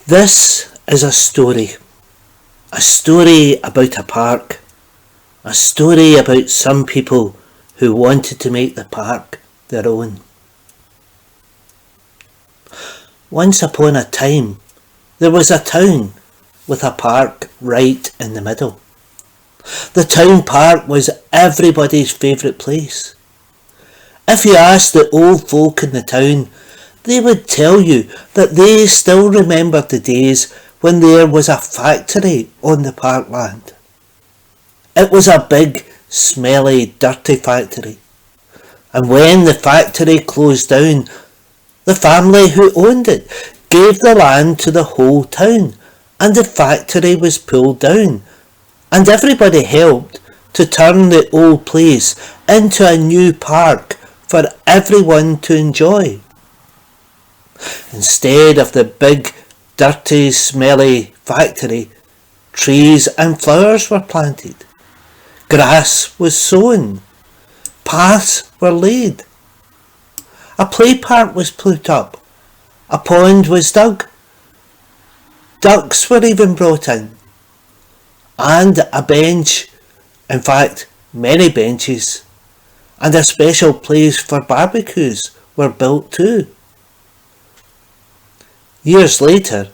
This is a story about a park, a story about some people who wanted to make the park their own. Once upon a time, there was a town with a park right in the middle. The town park was everybody's favourite place. If you asked the old folk in the town, they would tell you that they still remembered the days when there was a factory on the parkland. It was a big, smelly, dirty factory. And when the factory closed down, the family who owned it gave the land to the whole town, and the factory was pulled down, and everybody helped to turn the old place into a new park for everyone to enjoy. Instead of the big, dirty, smelly factory, trees and flowers were planted. Grass was sown. Paths were laid. A play park was put up. A pond was dug. Ducks were even brought in. And a bench, in fact, many benches, and a special place for barbecues were built too. Years later,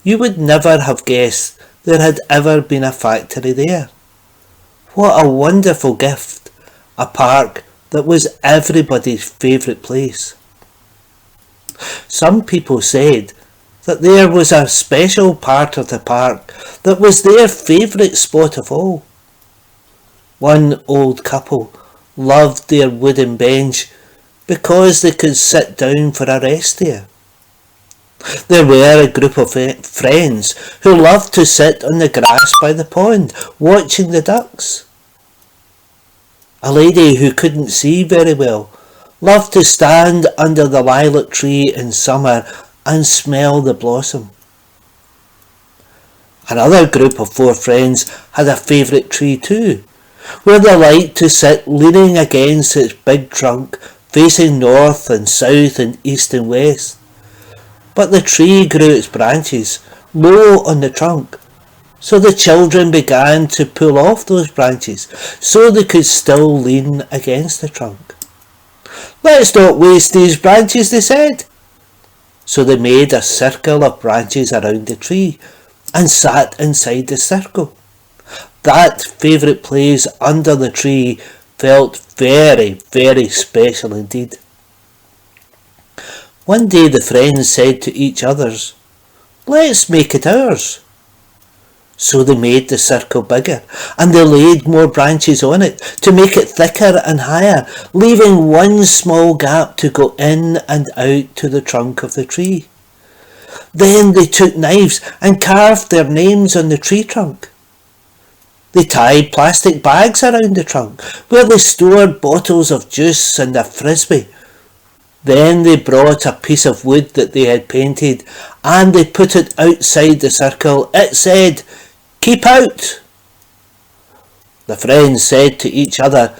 you would never have guessed there had ever been a factory there. What a wonderful gift, a park that was everybody's favourite place. Some people said that there was a special part of the park that was their favourite spot of all. One old couple loved their wooden bench because they could sit down for a rest there. There were a group of friends who loved to sit on the grass by the pond, watching the ducks. A lady who couldn't see very well loved to stand under the lilac tree in summer and smell the blossom. Another group of 4 friends had a favourite tree too, where they liked to sit leaning against its big trunk, facing north and south and east and west. But the tree grew its branches low on the trunk, so the children began to pull off those branches so they could still lean against the trunk. "Let's not waste these branches," they said. So they made a circle of branches around the tree and sat inside the circle. That favourite place under the tree felt very, very special indeed. One day the friends said to each other, "Let's make it ours." So they made the circle bigger, and they laid more branches on it to make it thicker and higher, leaving one small gap to go in and out to the trunk of the tree. Then they took knives and carved their names on the tree trunk. They tied plastic bags around the trunk, where they stored bottles of juice and a frisbee. Then they brought a piece of wood that they had painted, and they put it outside the circle. It said, "Keep out." The friends said to each other,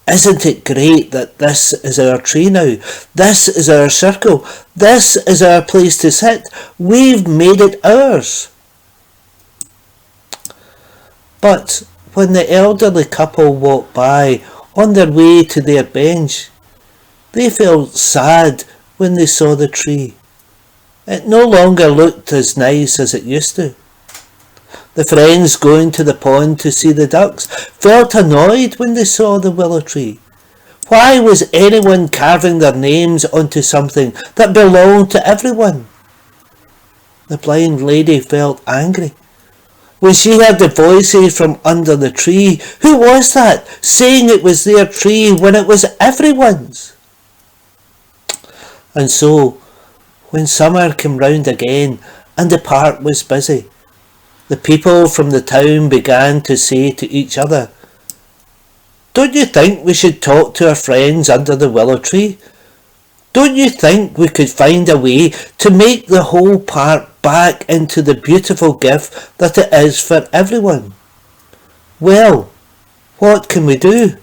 "Isn't it great that this is our tree now? This is our circle. This is our place to sit. We've made it ours." But when the elderly couple walked by on their way to their bench, they felt sad when they saw the tree. It no longer looked as nice as it used to. The friends going to the pond to see the ducks felt annoyed when they saw the willow tree. Why was anyone carving their names onto something that belonged to everyone? The blind lady felt angry when she heard the voices from under the tree. Who was that, saying it was their tree when it was everyone's? And so, when summer came round again and the park was busy, the people from the town began to say to each other, "Don't you think we should talk to our friends under the willow tree? Don't you think we could find a way to make the whole park back into the beautiful gift that it is for everyone? Well, what can we do?"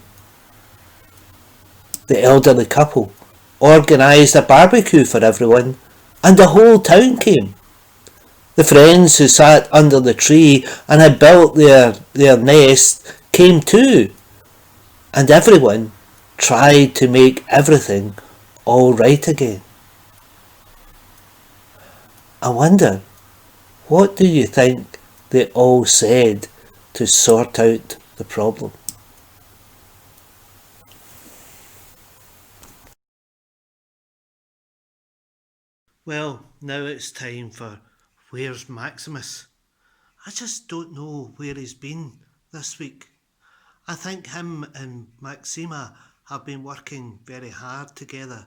The elderly couple organised a barbecue for everyone, and the whole town came. The friends who sat under the tree and had built their nest came too, and everyone tried to make everything all right again. I wonder, what do you think they all said to sort out the problem? Well, now it's time for Where's Maximus? I just don't know where he's been this week. I think him and Maxima have been working very hard together.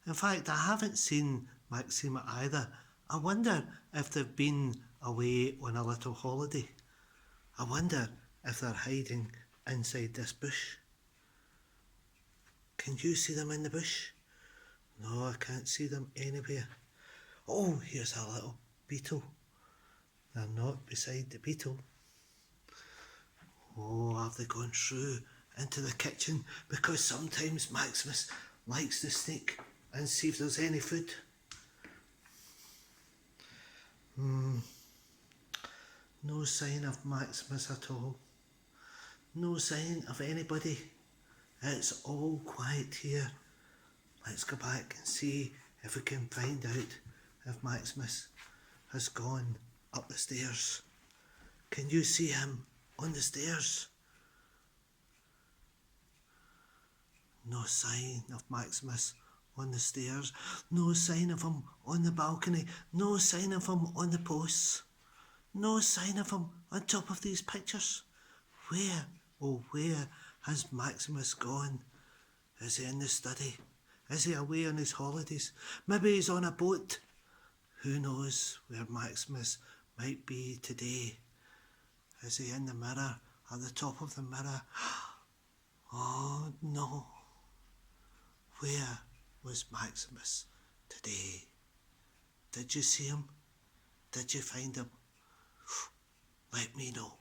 In fact, I haven't seen Maxima either. I wonder if they've been away on a little holiday. I wonder if they're hiding inside this bush. Can you see them in the bush? No, I can't see them anywhere. Oh, here's a little beetle. They're not beside the beetle. Oh, have they gone through into the kitchen? Because sometimes Maximus likes to sneak and see if there's any food. No sign of Maximus at all. No sign of anybody. It's all quiet here. Let's go back and see if we can find out if Maximus has gone up the stairs. Can you see him on the stairs? No sign of Maximus on the stairs. No sign of him on the balcony. No sign of him on the posts. No sign of him on top of these pictures. Where, oh where has Maximus gone? Is he in the study? Is he away on his holidays? Maybe he's on a boat. Who knows where Maximus might be today? Is he in the mirror, at the top of the mirror? Oh no. Where was Maximus today? Did you see him? Did you find him? Let me know.